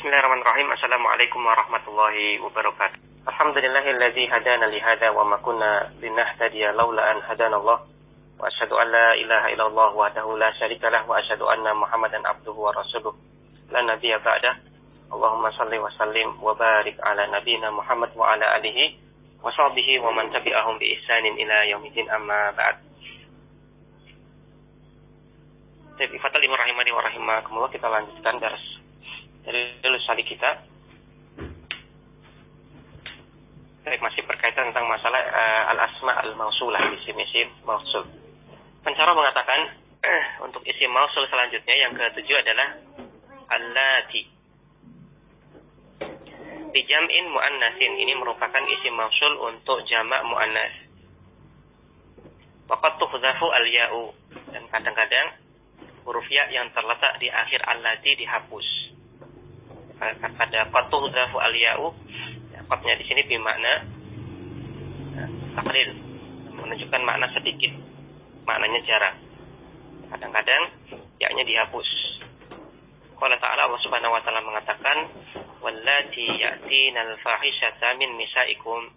Bismillahirrahmanirrahim. Assalamualaikum warahmatullahi wabarakatuh. Alhamdulillahilladzi hadana li hadza wa ma kunna linahtadiya laula an hadanallah. Wa asyhadu an la ilaha illallah wahdahu la syarikalah wa asyhadu anna Muhammadan abduhu wa rasuluh. La nabiyya ba'dah. Allahumma shalli wa sallim wa barik ala nabiyyina Muhammad wa ala alihi wa sahbihi wa man tabi'ahum bi ihsanin ila yaumiddin, amma ba'd. Jadi fatal rahimani wa rahimakumullah, kita lanjutkan dari lulusali kita. Baik, masih berkaitan tentang masalah al-asma al-mausulah, isim-isim mausul. Pencara mengatakan untuk isim mausul selanjutnya yang ketujuh adalah allati. Di jam'in muannasin, ini merupakan isim mausul untuk jamak muannas. Waqad tuhzafu al-ya'u, dan kadang-kadang huruf ya yang terletak di akhir allati dihapus. Pada qatuh zafu al-ya'u, qatnya di sini bermakna taklil, menunjukkan makna sedikit, maknanya jarang. Kadang-kadang ya-nya dihapus. Qala ta'ala, Allah Subhanahu wa ta'ala mengatakan, wallati ya'tinal fahishata min nisaikum,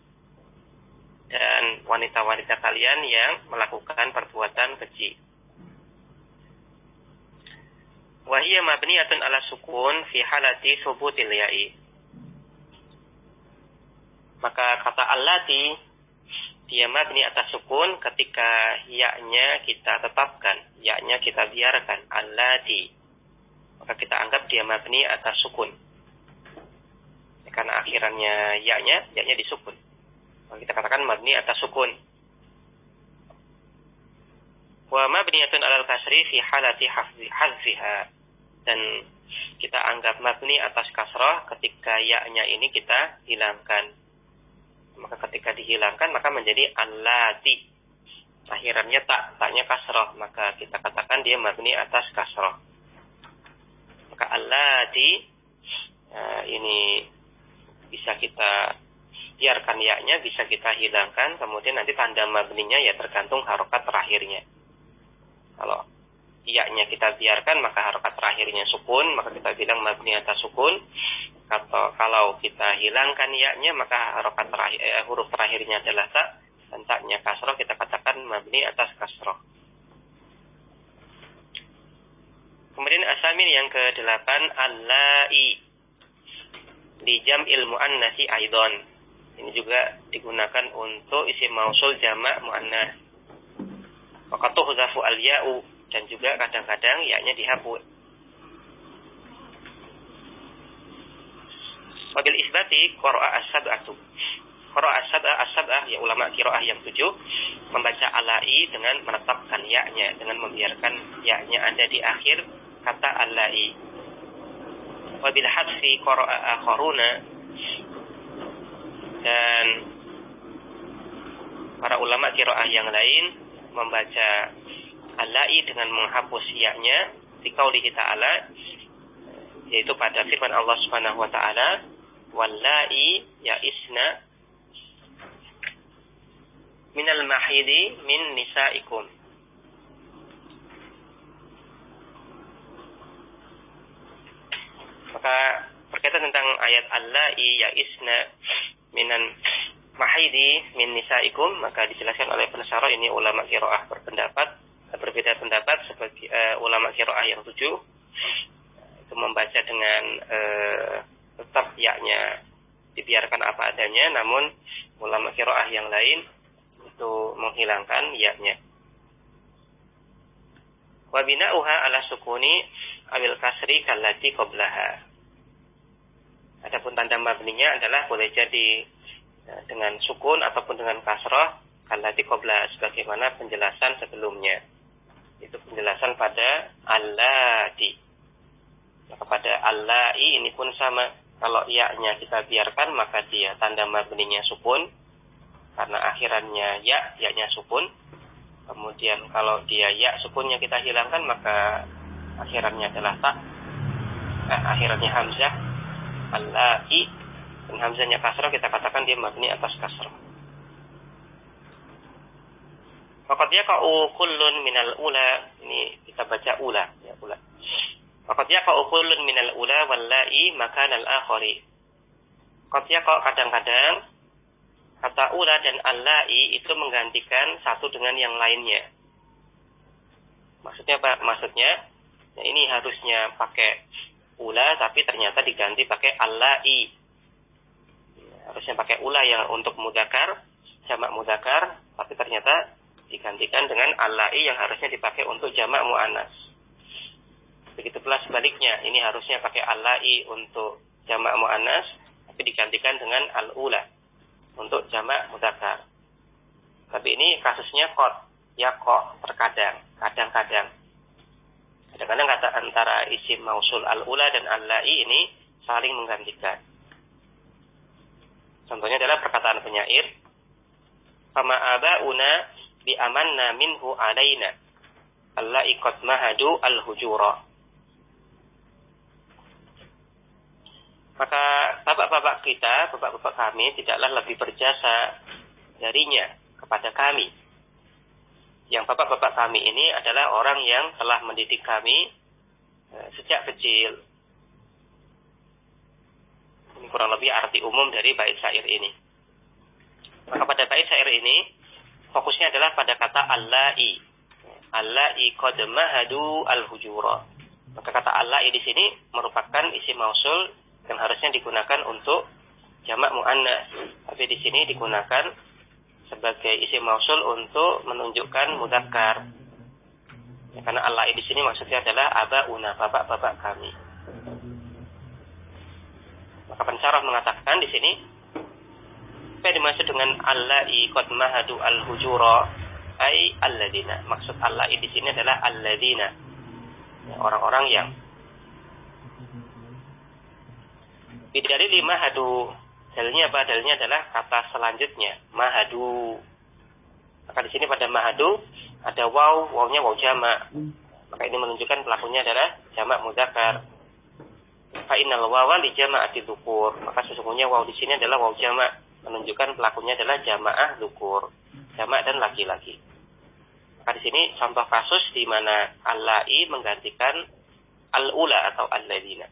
dan wanita-wanita kalian yang melakukan perbuatan keji. Wahiyya mabniyatun ala sukun fi halati subutil ya'i. Maka kata allati, dia mabni atas sukun ketika ya-nya kita tetapkan, ya-nya kita biarkan, allati. Maka kita anggap dia mabni atas sukun. Karena akhirannya ya-nya disukun. Maka kita katakan mabni atas sukun. Wa mabniyatun alal kasri fi halati hazfiha. Dan kita anggap mabni atas kasrah ketika ya-nya ini kita hilangkan. Maka ketika dihilangkan maka menjadi allati. Akhirannya taknya kasrah, maka kita katakan dia mabni atas kasrah. Maka allati ini bisa kita biarkan ya-nya, bisa kita hilangkan, kemudian nanti tanda mabninya ya tergantung harokat terakhirnya. Kalau ya-nya kita biarkan maka harokat terakhirnya sukun, maka kita bilang mabni atas sukun. Kalau kita hilangkan ya-nya maka harokat huruf terakhirnya adalah ta, dan ta-nya kasroh, kita katakan mabni atas kasroh. Kemudian asamin yang ke-8, allai di jam'il muannasi aidon. Ini juga digunakan untuk isim mausul jamak muannas. Waqad tuhzafu al-ya'u, dan juga kadang-kadang ya-nya dihapus. Wabil isbati qara'a as-sab'atu. Qara'a as-sab'ah, ya ulama qiraah yang 7 membaca alai dengan menetapkan ya-nya, dengan membiarkan ya-nya ada di akhir kata alai. Wabil hadfi qara'a akharuna, dan para ulama qiraah yang lain membaca allai dengan menghapus ya-nya di qaulihi ta'ala, yaitu pada firman Allah Subhanahu wa ta'ala, wallai ya'isna minal mahidi min nisaikum. Maka berkaitan tentang ayat allai ya'isna minan mahidi min nisaikum, maka dijelaskan oleh pensyarah, ini ulama qiraah berbeda pendapat. Seperti ulama qiraah yang 7 itu membaca dengan tetap ya-nya dibiarkan apa adanya, namun ulama qiraah yang lain itu menghilangkan ya-nya. Wa bina'uha ala sukuni awil kasri kallati qablaha. Adapun tanda mabninya adalah boleh jadi dengan sukun ataupun dengan kasrah, kallati qabla, sebagaimana penjelasan sebelumnya. Itu penjelasan pada allati. Maka pada allai ini pun sama. Kalau ya-nya kita biarkan maka dia tanda mabninya sukun, karena akhirannya ya-nya sukun. Kemudian kalau dia ya sukunnya kita hilangkan maka akhirannya adalah ta, akhirannya hamzah allai, dan hamzahnya kasrah, kita katakan dia mabni atas kasrah. Faqad yaqa'u kullun minal ula, ini kita baca ula, ya ula. Qad yaqa'u kullun minal ula wal la'i makanal akhari. Qad yaqa'u kadang-kadang kata ula dan al-la'i itu menggantikan satu dengan yang lainnya. Maksudnya apa? Maksudnya ini harusnya pakai ula tapi ternyata diganti pakai al-la'i. Harusnya pakai ula yang untuk mudzakkar, jamak mudzakkar, tapi ternyata digantikan dengan al-la'i yang harusnya dipakai untuk jamak muannas. Begitu pula sebaliknya, ini harusnya pakai al-la'i untuk jamak muannas, tapi digantikan dengan al-ula untuk jamak mudzakkar. Tapi ini kasusnya qad, ya kok terkadang, kadang-kadang. Kadang-kadang kata antara isim mausul al-ula dan al-la'i ini saling menggantikan. Contohnya adalah perkataan penyair, "Fama abauna bi amanna minhu alaina, al-la'i qad mahadu al-hujura." Maka bapak-bapak kita, bapak-bapak kami tidaklah lebih berjasa darinya kepada kami. Yang bapak-bapak kami ini adalah orang yang telah mendidik kami sejak kecil. Ini kurang lebih arti umum dari bait syair ini. Maka pada bait syair ini fokusnya adalah pada kata al-la'i. Al-la'i qad mahadu al-hujura. Maka kata al-la'i di sini merupakan isim mausul yang harusnya digunakan untuk jamak muannas, tapi di sini digunakan sebagai isim mausul untuk menunjukkan mudzakkar. Ya, karena al-la'i di sini maksudnya adalah abauna, bapak-bapak kami. Maka pensyarah mengatakan di sini apa yang dimaksud dengan al-la'i qad mahadu al-hujura ai alladzina. Maksud al-la'i di sini adalah alladzina, ya, orang-orang yang bidari mahadu. Dalilnya apa? Dalilnya adalah kata selanjutnya, mahadu. Maka di sini pada mahadu ada waw, wawnya waw jamak. Maka ini menunjukkan pelakunya adalah jamak mudzakkar. Fa innal wawa li jama'ati dzukur. Maka sesungguhnya waw di sini adalah waw jamak, menunjukkan pelakunya adalah jamaah dzukur, jamak dan laki-laki. Maka di sini contoh kasus di mana al-la'i menggantikan al-ula atau al-ladzina.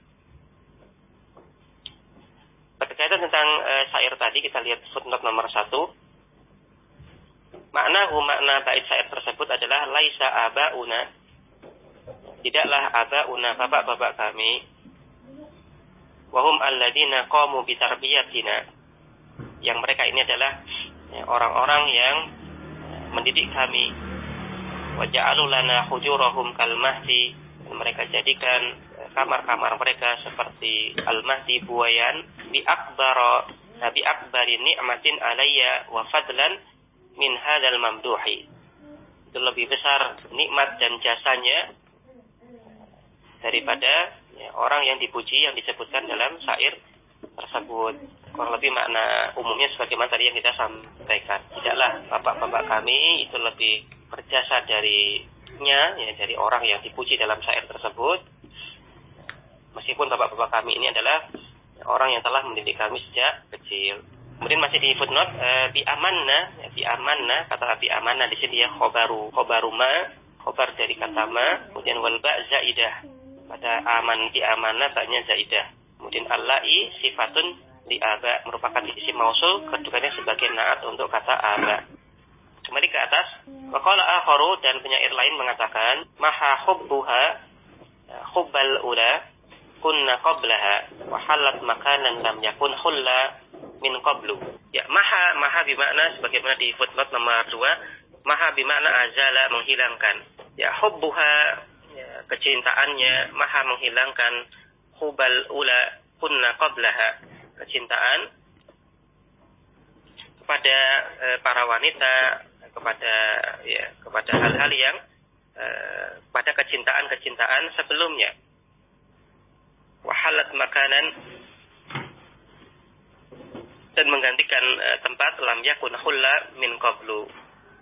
Berkaitan tentang syair tadi, kita lihat footnote nomor 1. Makna bait syair tersebut adalah laisa abauna, tidaklah abauna, bapak-bapak kami, wahum alladzina qamu bi tarbiyatina, yang mereka ini adalah orang-orang yang mendidik kami, wa ja'alu lana hujurahum kal mahdi, dan mereka jadikan kamar-kamar mereka seperti al-mahdi buayan, bi akbari ni'matin alayya wa fadlan min hadzal mamduhi. Itu lebih besar nikmat dan jasanya daripada orang yang dipuji yang disebutkan dalam syair tersebut. Kurang lebih makna umumnya sebagaimana tadi yang kita sampaikan. Tidaklah bapak-bapak kami itu lebih berjasa darinya, ya, dari orang yang dipuji dalam syair tersebut. Meskipun bapak-bapak kami ini adalah orang yang telah mendidik kami sejak kecil. Kemudian masih di footnote, bi amanna, kata bi amanna di sini ya khobaru ma, khobar dari kata ma, kemudian wal ba zaidah. Pada bi amanna ba-nya zaidah. Kemudian al-la'i sifatun li aba, merupakan isim mausul, kedudukannya sebagai naat untuk kata aba. Kembali ke atas, wa qala akharu, dan penyair lain mengatakan, maha hubbuha hubbal ula kunna qablaha wa halat makanan lam yakun hulla min qablu. Ya, maha bimakna sebagaimana di footnote nomor 2, maha bimakna azala, menghilangkan. Ya, hubbuha, ya, kecintaannya, maha menghilangkan, hubal ula kunna qablaha, kecintaan kepada para wanita, kepada hal-hal yang pada kecintaan sebelumnya. Wahalat makanan, dan menggantikan tempat lam yakun hulla min qablu,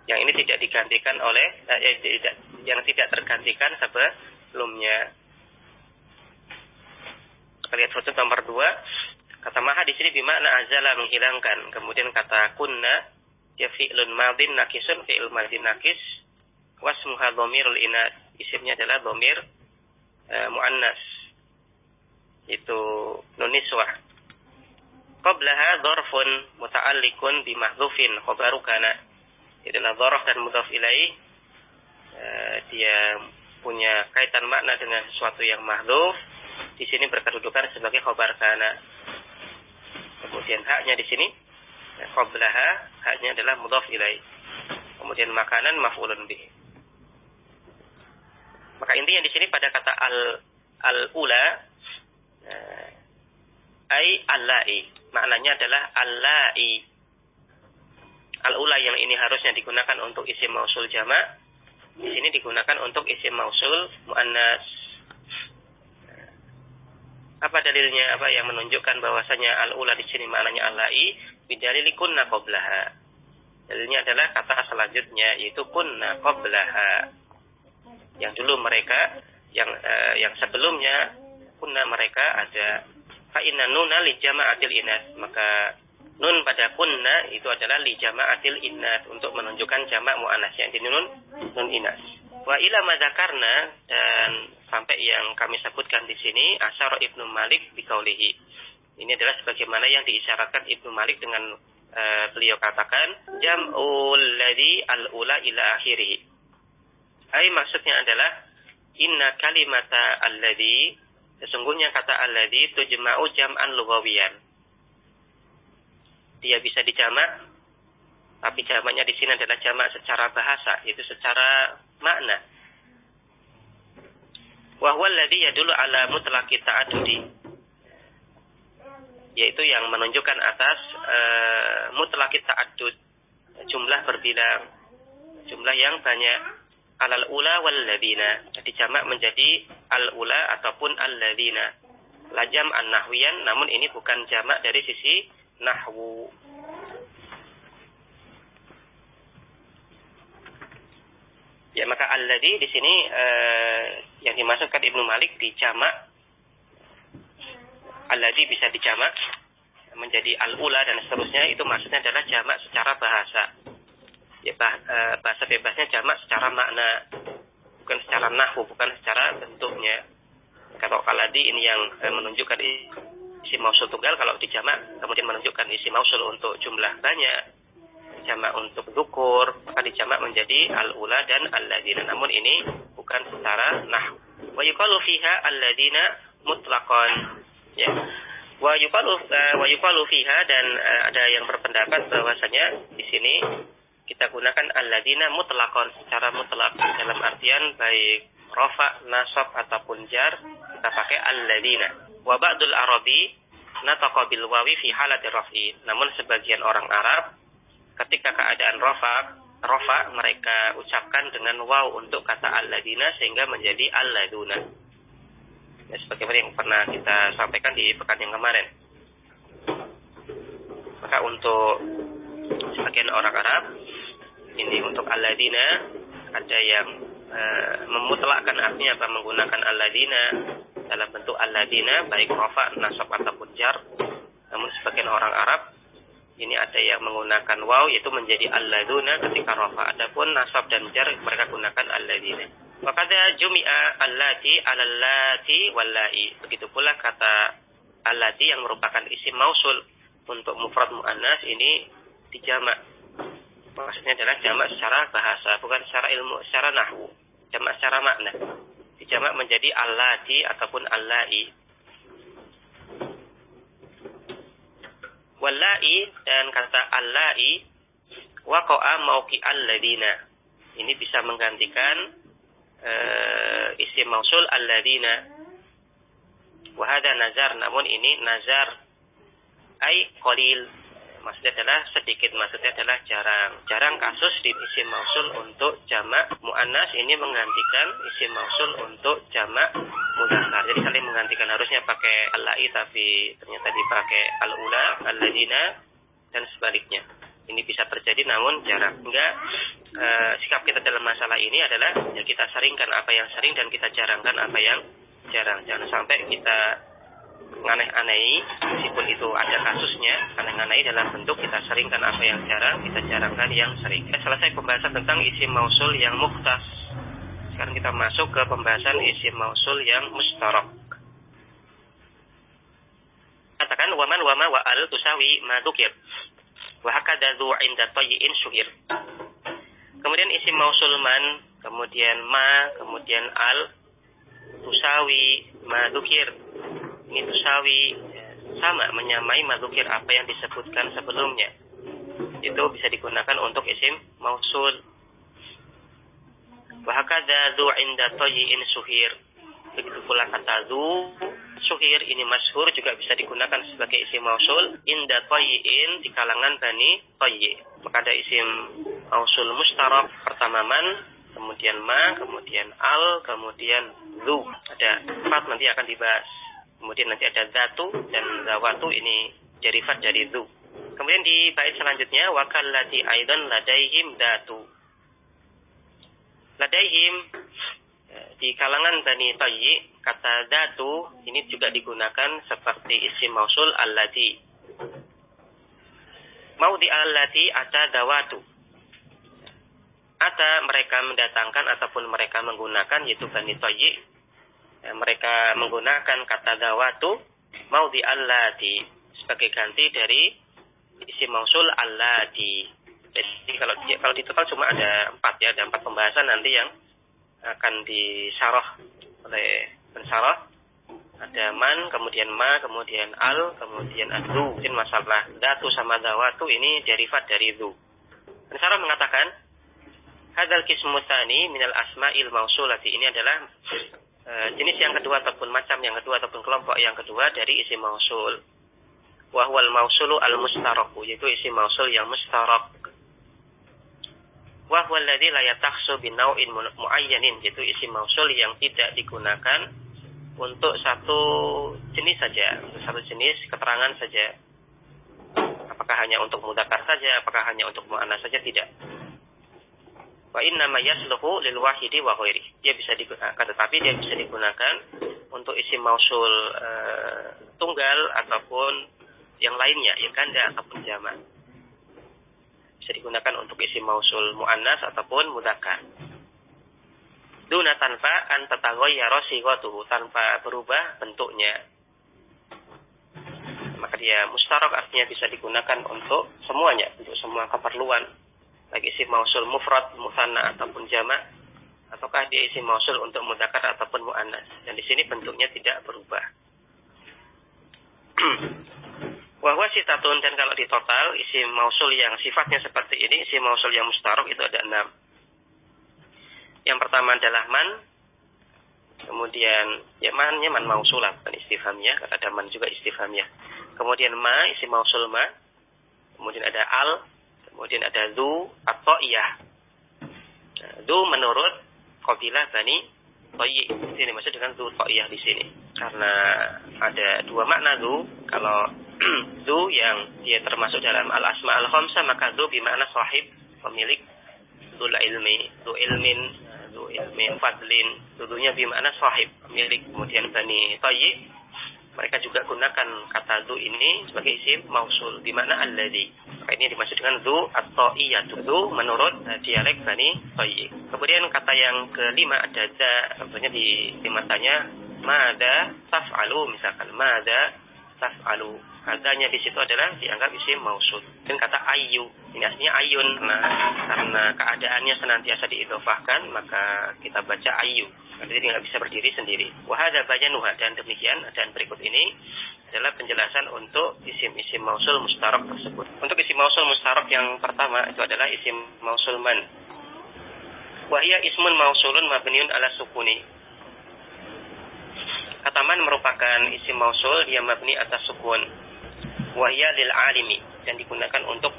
yang ini tidak digantikan oleh yang tidak tergantikan sebelumnya. Kita lihat footnote nomor 2. Kata maha di sini bimakna azala, menghilangkan. Kemudian kata kunna ya fi'lun madin nakisun, fi'il madin nakis, wasmuha dhamirul inad, isimnya adalah dhamir muannas, itu nun niswah. Qablaha dzarfun muta'alliqun bi mahdhufin khabaru kana. Itulah dzarf dan mudhaf ilaih, dia punya kaitan makna dengan sesuatu yang mahdhuf, di sini berkedudukan sebagai khabar kana. Kemudian haknya di sini qablaha, haknya adalah mudhaf ilaih. Kemudian makanan maf'ulun bih. Maka intinya di sini pada kata al-ula ai allai, maknanya adalah allai. Al-ula yang ini harusnya digunakan untuk isim mausul jamak, di sini digunakan untuk isim mausul muannas. Apa dalilnya? Apa yang menunjukkan bahwasanya al-ula di sini maknanya allai? Bidalil kunna qablaha. Dalilnya adalah kata selanjutnya, yaitu kunna qablaha. Yang dulu mereka, yang sebelumnya kunna mereka ada. Fa inna nuna li jama'atil inas, maka nun pada kunna itu adalah li jama'atil inas, untuk menunjukkan jamak muannas, yang di nun inas. Wa ila madzakarna, dan sampai yang kami sebutkan di sini asyara Ibnu Malik biqaulihi. Ini adalah sebagaimana yang diisyaratkan Ibnu Malik dengan beliau katakan jam'ul ladzi al-ula ila akhirih. Ai maksudnya adalah inna kalimata alladzi, sesungguhnya kata alladzi tujma'u jam'an lughawiyan. Dia bisa dijamak, tapi jamaknya di sini adalah jamak secara bahasa, yaitu secara makna. Wa huwa alladzi yadullu ala mutlaqi ta'addudi, yaitu yang menunjukkan atas mutlaqi ta'addud, jumlah berbilang, jumlah yang banyak. Alal ula wal ladina, jadi jamak menjadi al ula ataupun al ladina. Lajam an nahwiyan, namun ini bukan jamak dari sisi nahwu. Ya, maka alladzi di sini yang dimaksudkan Ibnu Malik di jamak, alladzi bisa dijamak menjadi al ula dan seterusnya, itu maksudnya adalah jamak secara bahasa. Ya, bahasa bebasnya jamak secara makna, bukan secara nahwu, bukan secara bentuknya. Kalau alladzi ini yang menunjukkan isim mausul tunggal, kalau dijamak kemudian menunjukkan isim mausul untuk jumlah banyak, jamak untuk dzukur, maka dijamak menjadi al-ula dan alladzina. Namun ini bukan secara nahwu. Wa yuqalu fiha alladzina mutlaqan. Ya. Wa yuqalu fiha, dan ada yang berpendapat bahwasanya di sini kita gunakan alladzina mutlaqan, secara mutlak, dalam artian baik rafa, nasab ataupun jar, kita pakai alladzina. Wa ba'dul arabi nataqa bil wawi fi halati raf'i. Namun sebagian orang Arab ketika keadaan rafa mereka ucapkan dengan waw untuk kata alladzina sehingga menjadi alladuna. Ya, sebagaimana yang pernah kita sampaikan di pekan yang kemarin. Maka untuk sebagian orang Arab ini untuk alladzina, ada yang memutlakkan artinya apa, menggunakan alladzina dalam bentuk alladzina baik rafa, nasab ataupun jar. Namun sebagian orang Arab ini ada yang menggunakan waw, yaitu menjadi alladuna ketika rafa. Adapun nasab dan jar mereka gunakan alladzina. Wa qad jumi'a allati 'alal lati wallai. Begitu pula kata allati yang merupakan isim mausul untuk mufrad muannas ini dijamak. Maksudnya adalah jamak secara bahasa, bukan secara ilmu, secara nahwu. Jamak secara makna. Dijamak menjadi allati ataupun allai. Wallai, dan kata allai waqa'a mauqi alladina. Ini bisa menggantikan isim mausul alladina. Wa hadha nazar, namun ini nazar ai qalil. Maksudnya adalah sedikit, maksudnya adalah jarang. Jarang kasus di isim mausul untuk jamak muannas ini menggantikan isim mausul untuk jamak mudzakkar. Jadi saling menggantikan, harusnya pakai allai tapi ternyata dipakai al-ula, alladzina, dan sebaliknya. Ini bisa terjadi namun jarang. Hingga sikap kita dalam masalah ini adalah ya kita seringkan apa yang sering dan kita jarangkan apa yang jarang. Jangan sampai kita aneh-aneh, meskipun itu ada kasusnya, aneh-aneh dalam bentuk kita seringkan apa yang jarang, kita jarangkan yang sering. Kita selesai pembahasan tentang isim mausul yang mukhtas. Sekarang kita masuk ke pembahasan isim mausul yang mustarak. Katakan waman wama wa al tusawi ma dzukir. Wa hakadha dzu 'inda tayyin syuhir. Kemudian isim mausul man, kemudian ma, kemudian al tusawi ma dzukir. Ini tusawi sama, menyamai ma dzukir, apa yang disebutkan sebelumnya. Itu bisa digunakan untuk isim mausul. Wa hakadha dzu 'inda tayyin syuhir. Begitu pula kata dzu syuhir, ini masyhur, juga bisa digunakan sebagai isim mausul inda tayyin, di kalangan Bani Tayyi. Maka ada isim mausul mustarak, pertama man, kemudian ma, kemudian al, kemudian dzu. Ada 4, nanti akan dibahas. Kemudian nanti ada zatu dan zawatu, ini derivat dari dzu. Kemudian di bait selanjutnya wa kallati aidan ladaihim datu. Ladaihim, di kalangan Bani Tayyi, kata datu ini juga digunakan seperti isim mausul allati. Maudi allati ata dawatu. Ata, mereka mendatangkan ataupun mereka menggunakan, yaitu Bani Tayyi. Mereka menggunakan kata dawatu maudi allati sebagai ganti dari isim mausul allati. Jadi kalau di total cuma ada 4 ya, ada 4 pembahasan nanti yang akan disyarah oleh pensyarah. Ada man, kemudian ma, kemudian al, kemudian adzu. Mungkin masalah datu sama dawatu ini derivat dari dzu. Pensyarah mengatakan hadzal qismu tsani minal asma'il mausulati, ini adalah jenis yang kedua ataupun macam yang kedua ataupun kelompok yang kedua dari isim mausul. Wa huwal mausulu al mustarak, yaitu isim mausul yang mustarak. Wa huwa alladzi la yatakhsu bi naw'in muayyanin, yaitu isim mausul yang tidak digunakan untuk satu jenis saja, untuk satu jenis keterangan saja. Apakah hanya untuk mudzakkar saja, apakah hanya untuk muannas saja, tidak. Wa inna ma yasluhu lil wahidi wa ghairi. Dia bisa digunakan, tetapi dia bisa digunakan untuk isim mausul tunggal ataupun yang lainnya, ya ganda ataupun jamak. Bisa digunakan untuk isim mausul muannas ataupun mudzakkar. Duna tanpa an tataghayyara sighatuhu, tanpa berubah bentuknya. Maka dia mustarak, artinya bisa digunakan untuk semuanya, untuk semua keperluan. Baik isim mausul mufrad, musanna ataupun jamak, ataukah dia isim mausul untuk mudzakkar ataupun muannas. Dan di sini bentuknya tidak berubah. Wahwa sitatun, dan kalau di total isim mausul yang sifatnya seperti ini, isim mausul yang mustarak itu ada 6. Yang pertama adalah man, kemudian ya mannya man mausulah, bukan istifhamnya, karena ada man juga istifhamnya. Kemudian ma, isim mausul ma, kemudian ada al, kemudian ada dzu atau iya. Dzu menurut qabilah Bani Tayyi. Ini maksud dengan dzu ta'iyah di sini. Karena ada 2 makna dzu. Kalau dzu yang dia termasuk dalam al-asma al-khamsah, maka dzu bermakna sahib, pemilik, dzul ilmi, dzu ilmin, dzu ilmin fadlin. Dzunya bermakna sahib, pemilik. Kemudian Bani Tayyi, mereka juga gunakan kata dzu ini sebagai isim mausul bermakna alladzi. Maka ini dimaksud dengan dzu atau iya, dzu menurut dialek Bani Tayyi. Kemudian kata yang kelima ada za, contohnya di matanya mada taf'alu, misalkan mada taf'alu. Adanya di situ adalah dianggap isim mausul. Dan kata ayu, ini aslinya ayun. Nah, karena keadaannya senantiasa diidhofahkan, maka kita baca ayu. Jadi nggak bisa berdiri sendiri. Wahada bayanuha, dan demikian, dan berikut ini adalah penjelasan untuk isim-isim mausul mustarak tersebut. Untuk isim mausul mustarak yang pertama itu adalah isim mausul man. Wahia ismun mausulun mabniun ala sukuni. Kata man merupakan isim mausul yang mabni atas sukun. Wahia lil alimi, dan digunakan untuk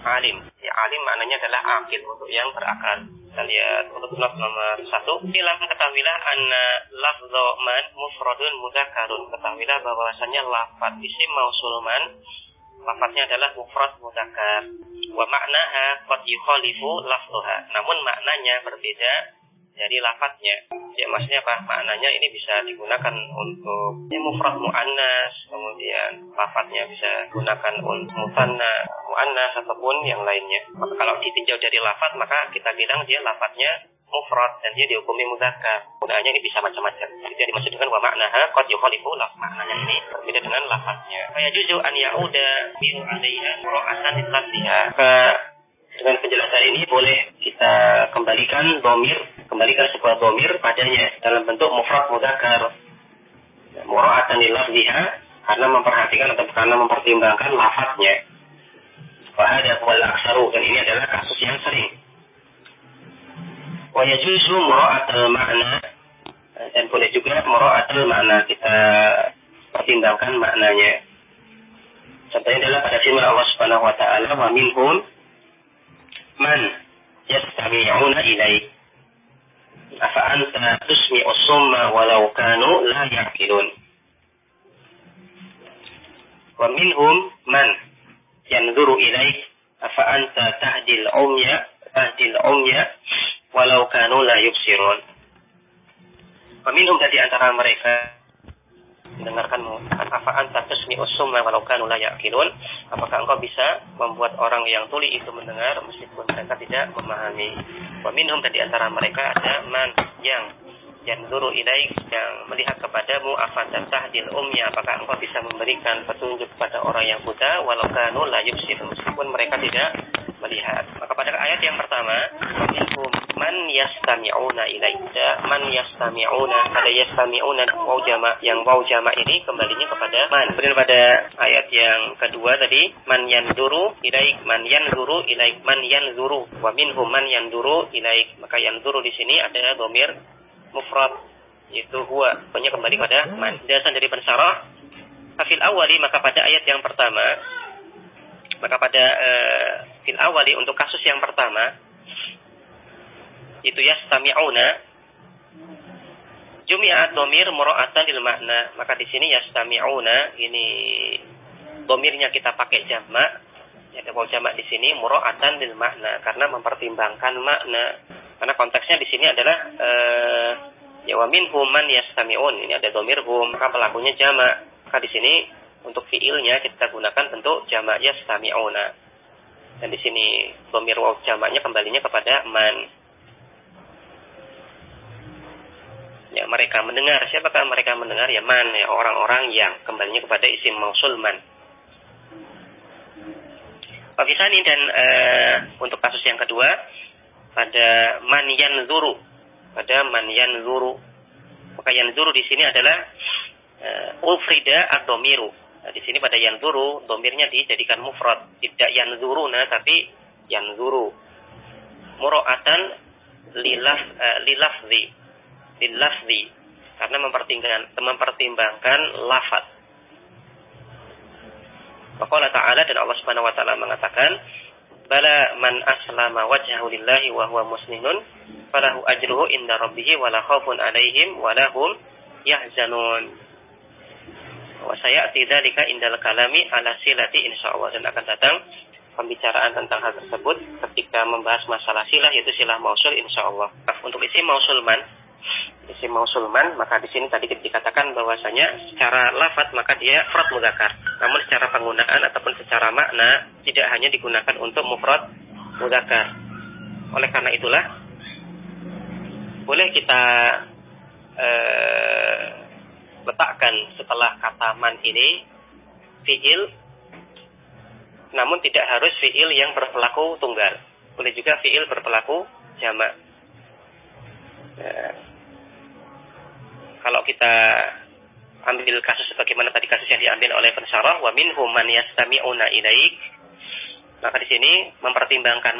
alim. Ya, alim maknanya adalah akil, untuk yang berakal. Kita lihat untuk not nomor 1. Ilam, ketahuilah anna lafdhu man mufradun mudzakarun. Ketahuilah bahwasanya lafaz isim mausul man, lafaznya adalah mufrad mudzakar. Wa maknaha qad yukhalifu lafdhuha. Namun maknanya berbeda dari lafaznya. Ya, maksudnya apa? Maknanya ini bisa digunakan untuk mufrad muannas, kemudian lafaznya bisa digunakan untuk musanna muannas ataupun yang lainnya. Maka kalau ditinjau dari lafaz, maka kita bilang dia lafaznya mufrad dan dia dihukumi mudzakkar. Gunaannya ini bisa macam-macam. Itu yang dimaksud dengan wa ma'naha qad yukhalifu lafz. Maknanya ini berbeda dengan lafaznya. Fa yajuzu an ya'uda bi'u 'alaiha mura'atan lafziha. Dengan penjelasan ini boleh kita kembalikan sebuah dhamir padanya dalam bentuk mufrad mudzakkar. Mura'atan lafziha karena memperhatikan atau karena mempertimbangkan lafaznya. Wa hadha huwal aktsaru, dan ini adalah kasus yang sering. Wa yajuzu mura'atul makna, dan boleh juga mura'atul makna, kita pertimbangkan maknanya. Contohnya adalah pada firman Allah Subhanahu wa taala, wa minhum man yastami'una ilaik afa anta tusmi'us summa walau kanu la ya'qilun. Wa minhum man yanzuru ilaik afa anta tahdil umya walau kanu la yubsirun. Wa minhum, dari antara mereka mendengarkanmu, afa anta tusmi'us summa walau kanu la ya'qilun, apakah engkau bisa membuat orang yang tuli itu mendengar meskipun mereka tidak memahami. Wa minhum, dan di antara mereka ada man yang yanzuru ilaik, yang melihat kepadamu, afatan tahdil umya, apakah engkau bisa memberikan petunjuk kepada orang yang buta walau kanu la yubsirun, meskipun mereka tidak melihat. Maka pada ayat yang pertama, minhum man yastami'una ilaik, man yastami'una, pada yastami'una waw jama', yang waw jama' ini kembalinya kepada man. Kemudian pada ayat yang kedua tadi, man yanzuru ilaik, man yanzuru ilaik, man yanzuru, wa minhum man yanzuru ilaik, maka yanzuru di sini ada dhamir mufrad, yaitu huwa, pokoknya kembali pada man. Dasar dari pensyarah, fil awali, maka pada ayat yang pertama, maka pada fil awali, untuk kasus yang pertama, itu yastami'una, jumi'at dhamir mura'atan lil makna, maka di sini yastami'una ini dhamirnya kita pakai jamak, ada waw jamak di sini mura'atan lil makna, karena mempertimbangkan makna. Karena konteksnya di sini adalah ya wa minhum man yastami'un, ini ada dhamir hum, maka pelakunya jamak. Maka di sini untuk fiilnya kita gunakan bentuk jamak yastami'una. Dan di sini dhamir waw jamaknya kembalinya kepada man. Ya, mereka mendengar. Siapakah mereka mendengar? Ya man, ya orang-orang yang, kembalinya kepada isim mausul man. Fakisani, dan untuk kasus yang kedua, pada man yanzuru, maka yanzuru di sini adalah ufrida ad-dhamiru. Nah, di sini pada yanzuru dhamirnya dijadikan mufrad, tidak yanzuruna tapi yanzuru, mura'atan lilafzi, karena mempertimbangkan lafaz. Faqala ta'ala, dan Allah Subhanahu wa taala mengatakan, bala man aslama wajhahu lillahi wa huwa muslimun falahu ajruhu inda rabbih wa la khaufun 'alaihim wa lahum yahzanun. Wa sayati dzalika indal kalami ala silati insyaallah, dan akan datang pembicaraan tentang hal tersebut ketika membahas masalah silah, yaitu silah mausul insyaallah. Untuk isim mausul man, maka di sini tadi dikatakan bahwasanya secara lafaz maka dia mufrad mudzakkar. Namun secara penggunaan ataupun secara makna tidak hanya digunakan untuk mufrad mudzakkar. Oleh karena itulah boleh kita letakkan setelah kata man ini fiil, namun tidak harus fiil yang berpelaku tunggal. Boleh juga fiil berpelaku jamak. Kalau kita ambil kasus sebagaimana tadi kasus yang diambil oleh pensyarah, wa minhum man yastami'una ilaik, maka di sini mempertimbangkan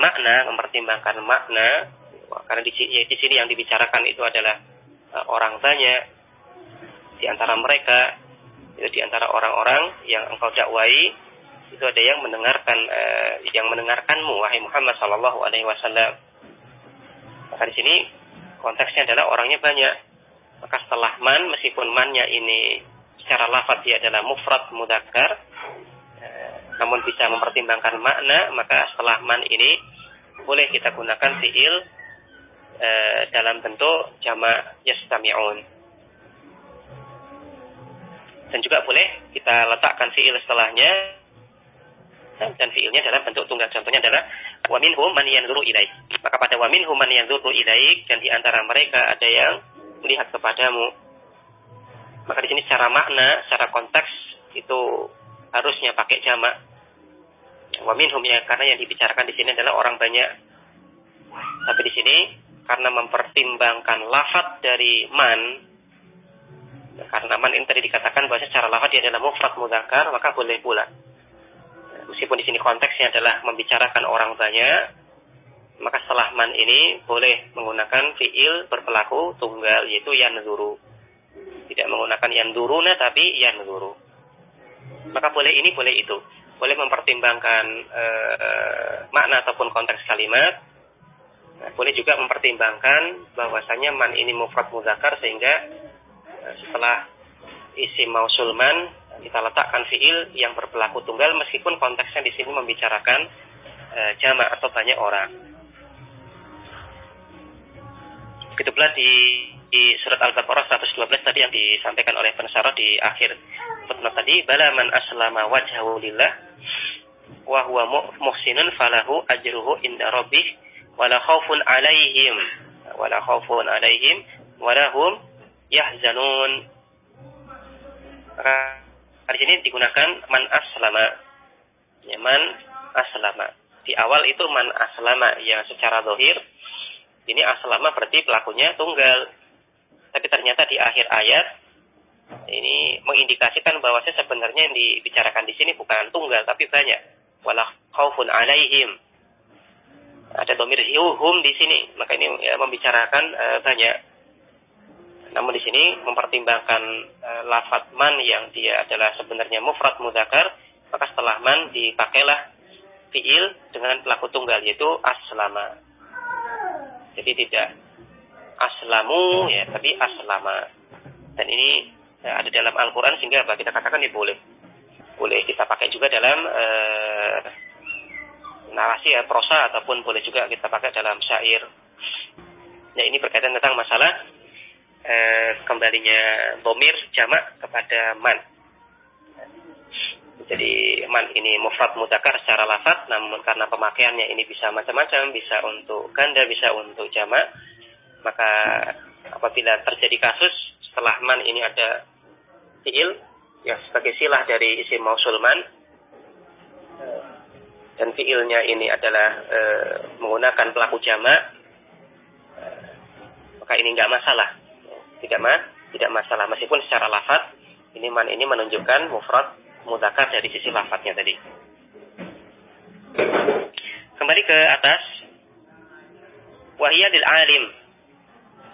makna, karena di sini yang dibicarakan itu adalah orang banyak. Di antara mereka, itu di antara orang-orang yang engkau dakwai, itu ada yang mendengarkanmu, wahai Muhammad sallallahu alaihi wasallam. Maka di sini konteksnya adalah orangnya banyak. Maka setelah man, meskipun mannya ini secara lafaz dia adalah mufrad mudzakkar, namun bisa mempertimbangkan makna, maka setelah man ini boleh kita gunakan fiil dalam bentuk jamak yastami'un. Dan juga boleh kita letakkan fiil setelahnya dan fiilnya dalam bentuk tunggal. Contohnya adalah wa minhum man yanzuru ilaik. Maka pada wa minhum man yanzuru ilaik, dan di antara mereka ada yang melihat kepadamu. Maka di sini secara makna, secara konteks itu harusnya pakai jamak. Wa minhum, ya, karena yang dibicarakan di sini adalah orang banyak. Tapi di sini karena mempertimbangkan lafadz dari man, karena man ini tadi dikatakan bahwa secara lafadz dia adalah mufrad mudzakkar, maka boleh pula. Meskipun di sini konteksnya adalah membicarakan orang banyak, maka setelah man ini boleh menggunakan fiil berpelaku tunggal, yaitu yanzuru. Tidak menggunakan yanzuruna, tapi yanzuru. Maka boleh ini, boleh itu. Boleh mempertimbangkan makna ataupun konteks kalimat. Boleh juga mempertimbangkan bahwasanya man ini mufrad mudzakkar, sehingga setelah isim mausul man kita letakkan fiil yang berpelaku tunggal, meskipun konteksnya di sini membicarakan jamak atau banyak orang. Begitu pula di surat Al-Baqarah 112 tadi yang disampaikan oleh pensyarah di akhir footnote tadi, bala man aslama wajhahu lillah wa huwa muhsinun falahu ajruhu inda rabbih wala khaufun alaihim wala hum yahzanun. Di sini digunakan man aslama. Ya, man aslama. Di awal itu man aslama yang secara zahir ini aslama berarti pelakunya tunggal. Tapi ternyata di akhir ayat ini mengindikasikan bahwa sebenarnya yang dibicarakan di sini bukan tunggal tapi banyak. Wala khaufun alaihim. Ada dhamir hum di sini, maka ini membicarakan banyak. Namun di sini mempertimbangkan lafadz man yang dia adalah sebenarnya mufrad mudzakkar, maka setelah man dipakailah fiil dengan pelaku tunggal, yaitu aslama. Jadi tidak aslamu, ya, tapi aslama. Dan ini ada dalam Al-Quran, sehingga kita katakan ini boleh kita pakai juga dalam narasi, prosa, ataupun boleh juga kita pakai dalam syair. Ya, ini berkaitan tentang masalah kembalinya dhamir jamak kepada man. Jadi man ini mufrad mudzakkar secara lafaz, namun karena pemakaiannya ini bisa macam-macam, bisa untuk ganda, bisa untuk jamak, maka apabila terjadi kasus setelah man ini ada fiil yang sebagai silah dari isim mausul man, dan fiilnya ini adalah menggunakan pelaku jamak, maka ini enggak masalah. Tidak masalah, meskipun secara lafaz ini man ini menunjukkan mufrad mudzakkar dari sisi lafaznya tadi. Kembali ke atas, wahiyya lil alim.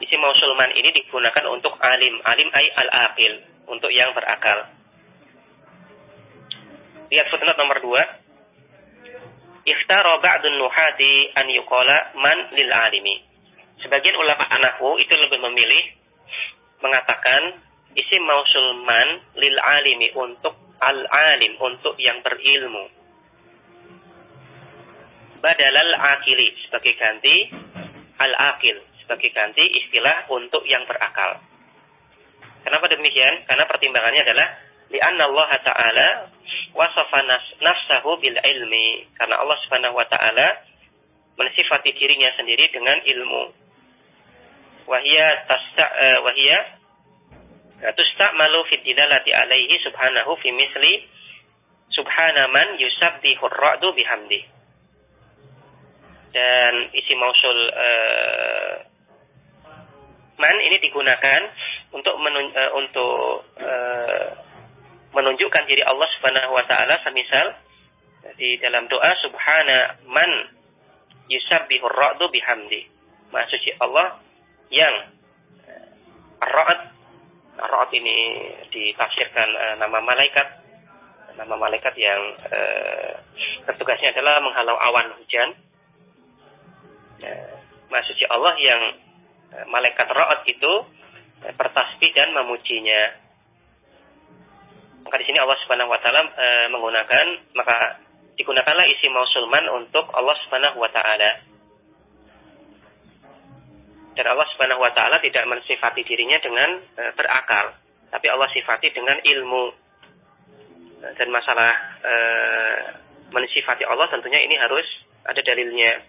Isim mausul man ini digunakan untuk alim ay al-aqil, untuk yang berakal. Lihat footnote nomor 2. Ikhtara ba'dun nuhati an yuqala man lil alimi. Sebagian ulama nahwu itu lebih memilih mengatakan isim mausul man lil alimi, untuk al-alim, untuk yang berilmu. Badalal akili, sebagai ganti al-akil, sebagai ganti istilah untuk yang berakal. Kenapa demikian? Karena pertimbangannya adalah li'anna Allah Ta'ala wasafa nafsahu bil ilmi, karena Allah Subhanahu wa Ta'ala mensifati dirinya sendiri dengan ilmu. Wahia tusta'malu fi dilalati alaihi subhanahu fi misli subhana man yusabbihu ar-ra'du bihamdi. Dan isi mausul man ini digunakan untuk menunjukkan diri Allah Subhanahu wa Ta'ala, semisal di dalam doa subhana man yusabbihu ar-ra'du bihamdi. Maha suci Allah yang ar-ra'd ini ditafsirkan nama malaikat yang tugasnya adalah menghalau awan hujan. Maha suci Allah yang malaikat ra'd itu bertasbih dan memujinya. Maka di sini Allah Subhanahu wa Ta'ala digunakanlah isim mausul man untuk Allah Subhanahu wa Ta'ala. Dan Allah Subhanahu wa Ta'ala tidak mensifati dirinya dengan berakal, tapi Allah sifati dengan ilmu. Dan masalah mensifati Allah tentunya ini harus ada dalilnya.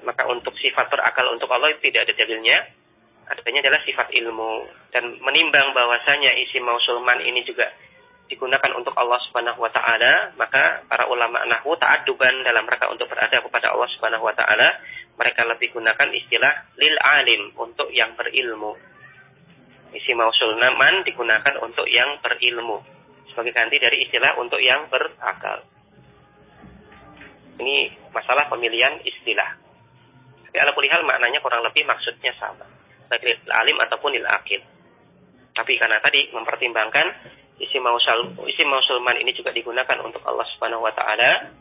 Maka untuk sifat berakal untuk Allah itu tidak ada dalilnya. Adanya adalah sifat ilmu. Dan menimbang bahwasanya isim mausul man ini juga digunakan untuk Allah Subhanahu wa taala, maka para ulama nahwu ta'adduban dalam rangka untuk berada kepada Allah Subhanahu wa taala, mereka lebih gunakan istilah lil alim, untuk yang berilmu. Isim mausul man digunakan untuk yang berilmu sebagai ganti dari istilah untuk yang berakal. Ini masalah pemilihan istilah. Tapi ala kulli hal maknanya kurang lebih maksudnya sama, baik lil alim ataupun lil akil. Tapi karena tadi mempertimbangkan isim mausul man ini juga digunakan untuk Allah Subhanahu wa taala,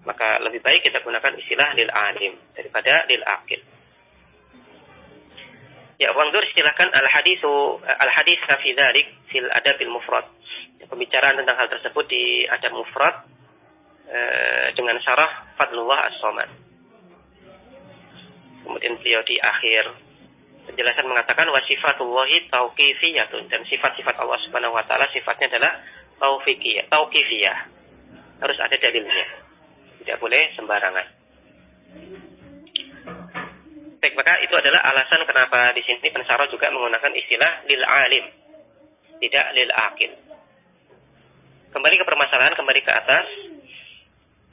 maka lebih baik kita gunakan istilah lil alim daripada lil akil. Ya, wangdur silakan al-hadis fi dzalik fil adabil mufrad. Pembicaraan tentang hal tersebut di adab mufrad dengan syarah Fadlullah As-Somad. Kemudian beliau di akhir penjelasan mengatakan wa sifatullahi tauqifiyatun, dan sifat-sifat Allah Subhanahu wa taala sifatnya adalah tauqifiyah. Harus ada dalilnya. Tidak boleh sembarangan. Baik, maka itu adalah alasan kenapa di sini pensarah juga menggunakan istilah lil alim, tidak lil akil. Kembali ke permasalahan, kembali ke atas.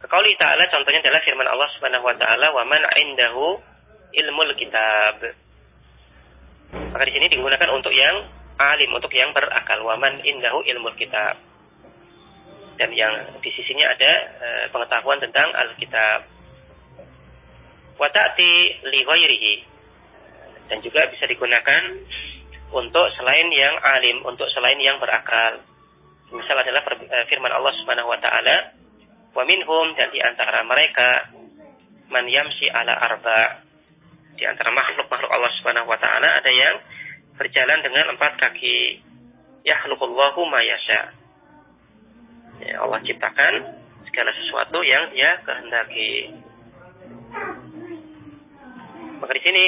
Qauli ta'ala, contohnya adalah firman Allah Subhanahu wa taala, "Wa man 'indahu ilmul kitab." Maka di sini digunakan untuk yang alim, untuk yang berakal. Wa man 'indahu ilmul kitab. Dan yang di sisinya ada pengetahuan tentang Alkitab. Wa ta'ti li ghairihi, dan juga bisa digunakan untuk selain yang alim, untuk selain yang berakal. Misal adalah firman Allah Subhanahu wa taala, wa minhum, dan di antara mereka man yamshi ala arba, di antara makhluk-makhluk Allah Subhanahu wa taala ada yang berjalan dengan 4 kaki. Yakhluqullahu ma yasha. Ya, Allah ciptakan segala sesuatu yang Dia kehendaki. Maka di sini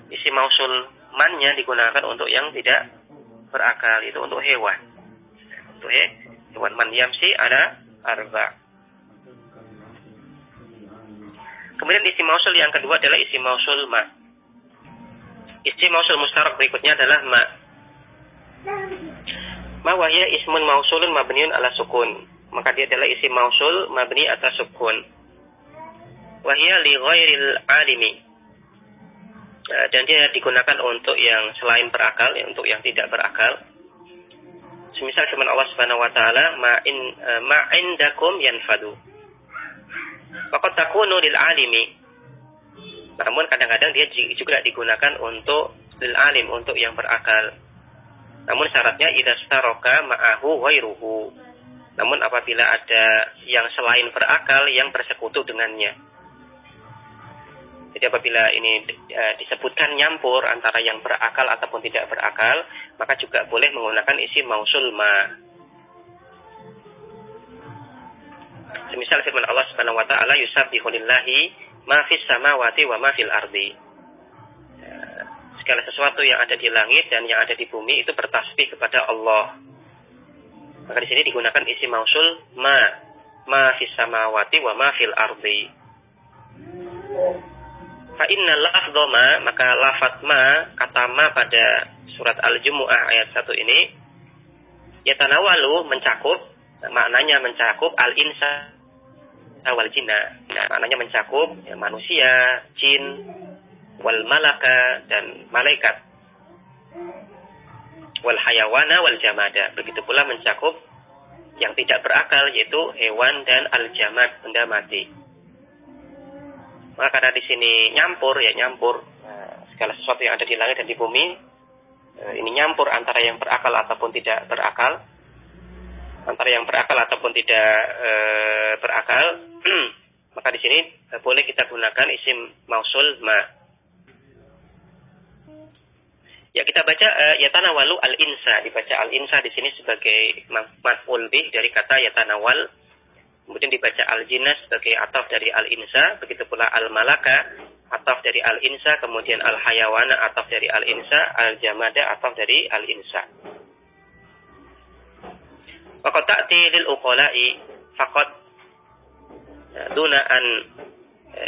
isim mausul man-nya digunakan untuk yang tidak berakal, itu untuk hewan. Untuk hewan, man yamsi ala arba. Kemudian isim mausul yang kedua adalah isim mausul ma. Isim mausul mustarak berikutnya adalah ma. Ma wahya ismun mausulun mabniun ala sukun. Maka dia adalah isim mausul mabni atas sukun. Wahya li ghairil alimi, dan dia digunakan untuk yang selain berakal, untuk yang tidak berakal. Semisal firman Allah Subhanahu wa taala, ma indakum yanfadu. Faqad takunu lil alimi. Namun kadang-kadang dia juga digunakan untuk lil alim, untuk yang berakal. Namun syaratnya idza staraka ma'ahu ghairuhu. Namun apabila ada yang selain berakal yang bersekutu dengannya. Jadi apabila ini disebutkan nyampur antara yang berakal ataupun tidak berakal, maka juga boleh menggunakan isim mausul ma. Semisal firman Allah Subhanahu wa taala, yusabbihu lillahi ma fis samawati wa ma fil ardi. Segala sesuatu yang ada di langit dan yang ada di bumi itu bertasbih kepada Allah. Maka di sini digunakan isim mausul ma fis samawati wa ma fil ardi. Fa innal lafdha ma, maka lafaz ma, kata ma pada surat Al-Jumu'ah ayat 1 ini, yatanawalu, mencakup, maknanya mencakup al-insa wal jinna. Nah, maknanya mencakup ya, manusia, jin, wal malaka, dan malaikat, wal hayawana wal jamada. Begitu pula mencakup yang tidak berakal, yaitu hewan dan al-jamad, benda mati. Maka karena di sini nyampur, segala sesuatu yang ada di langit dan di bumi, ini nyampur antara yang berakal ataupun tidak berakal, antara yang berakal ataupun tidak berakal, maka di sini boleh kita gunakan isim mausul ma. Ya, kita baca yatanawalu al-insa, dibaca al-insa di sini sebagai maf'ul bih dari kata yatanawal. Kemudian dibaca al-jinnas sebagai ataf dari al-insa, begitu pula al-malaka ataf dari al-insa, kemudian al-hayawana ataf dari al-insa, al-jamada ataf dari al-insa. Wa qad ta'ti lil uqala'i faqat duna an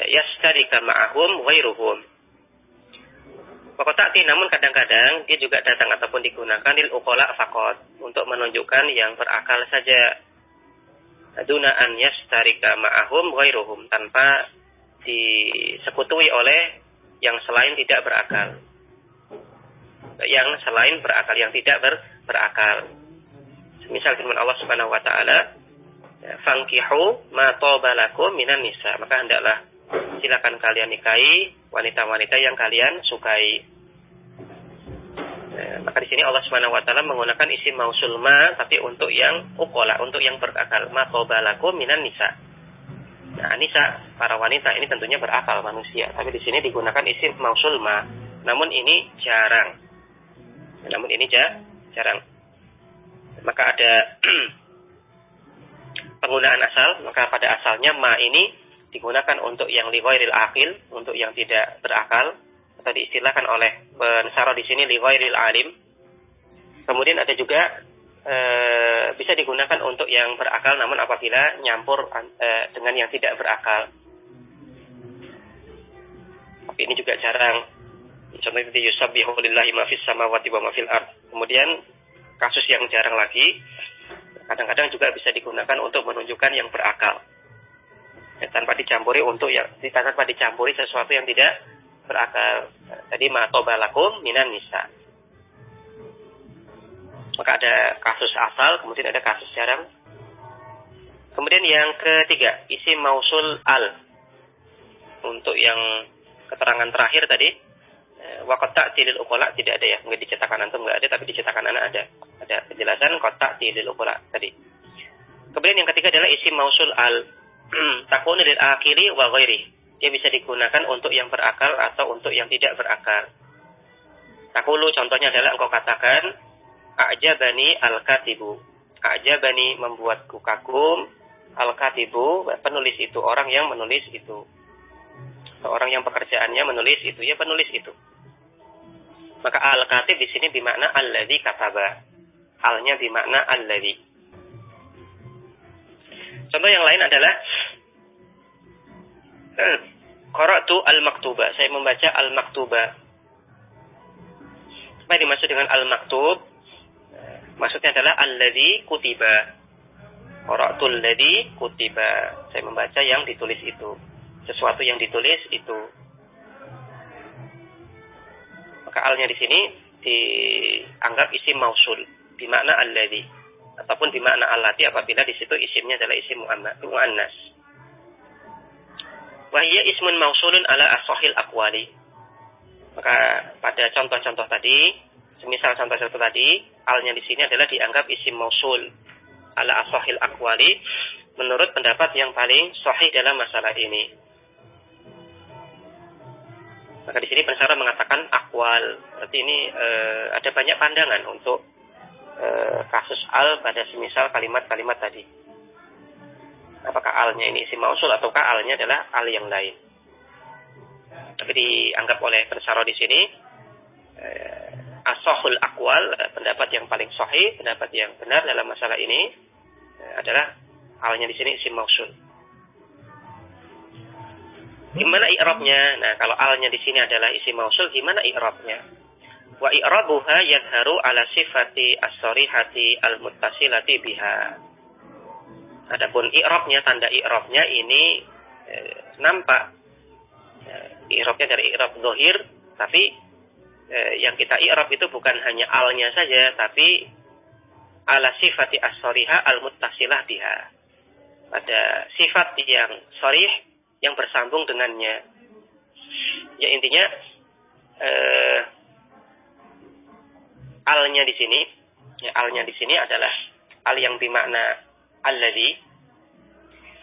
yastarika ma'ahum ghairuhum. Waqta'ti, namun kadang-kadang dia juga datang ataupun digunakan lil uqala faqat, untuk menunjukkan yang berakal saja. Duna an yastarika ma'ahum ghairuhum, tanpa disekutui oleh yang selain tidak berakal. Yang selain berakal, yang tidak berakal. Misal firman Allah Subhanahu wa taala, "Fankihu ma taba lakum minan nisa." Maka hendaklah silakan kalian nikahi wanita-wanita yang kalian sukai. Maka di sini Allah Subhanahu wa taala menggunakan isim mausul ma, tapi untuk yang uqala, untuk yang berakal. Ma taba lakum minan nisa. Nah, nisa, para wanita ini tentunya berakal manusia, tapi di sini digunakan isim mausul ma. Namun ini jarang. Jarang. Maka ada penggunaan asal, maka pada asalnya ma ini digunakan untuk yang li ghairil aqil, untuk yang tidak berakal, atau diistilahkan oleh pensarah di sini li ghairil alim. Kemudian ada juga bisa digunakan untuk yang berakal, namun apabila nyampur dengan yang tidak berakal. Tapi ini juga jarang. Contohnya seperti yusabbihu lillahi ma fis samawati wa ma fil ard. Kemudian kasus yang jarang lagi, kadang-kadang juga bisa digunakan untuk menunjukkan yang berakal, tanpa dicampuri sesuatu yang tidak berakal. Tadi ma toba lakum minan nisa. Maka ada kasus asal, kemudian ada kasus jarang. Kemudian yang ketiga, isim mausul al. Untuk yang keterangan terakhir tadi, waqat ta'tilil uqala tidak ada ya, mungkin di cetakan antum enggak ada, tapi di cetakan ana ada penjelasan qat ta'tilil uqala tadi. Kemudian yang ketiga adalah isim mausul al. Takunu lil aqili wa ghairi. Dia bisa digunakan untuk yang berakal atau untuk yang tidak berakal. Takulu contohnya adalah engkau katakan a'jabani al-katibu. A'jabani, membuatku kagum, al-katibu, penulis itu, orang yang menulis itu. Orang yang pekerjaannya menulis itu, ya penulis itu. Maka al-katib di sini bermakna alladzi kataba. Alnya bermakna alladzi. Contoh yang lain adalah qara'tu al-maktuba. Saya membaca al-maktuba. Apa yang dimaksud dengan al-maktub? Maksudnya adalah alladzi kutiba. Qara'tu alladzi kutiba. Saya membaca yang ditulis itu. Sesuatu yang ditulis itu. Maka alnya di sini dianggap isim mausul bimakna alladzi, ataupun bimakna allati apabila di situ isimnya adalah isim muannas. Wa hiya ismun mausulun ala as-sahih aqwali. Maka pada contoh-contoh tadi, semisal contoh-contoh tadi, alnya di sini adalah dianggap isim mausul ala as-sahih aqwali menurut pendapat yang paling sahih dalam masalah ini. Maka di sini pensarah mengatakan akwal. Berarti ini ada banyak pandangan untuk kasus al pada semisal kalimat-kalimat tadi. Apakah alnya ini isim mausul ataukah alnya adalah al yang lain. Tapi dianggap oleh pensarah di sini as-sahul akwal, pendapat yang paling sahih, pendapat yang benar dalam masalah ini adalah alnya di sini isim mausul. Gimana i'rabnya? Nah, kalau alnya di sini adalah isim mausul, gimana i'rabnya? Wa i'rabuha yadharu ala sifati as-sarihati al-muttasilati biha. Adapun i'rabnya, tanda i'rabnya ini nampak. I'rabnya dari i'rab zahir, tapi yang kita i'rab itu bukan hanya alnya saja, tapi ala sifati as-sarihah al-muttasilah biha. Pada sifat yang sharih, yang bersambung dengannya. Ya intinya alnya di sini adalah al yang bermakna alladzi.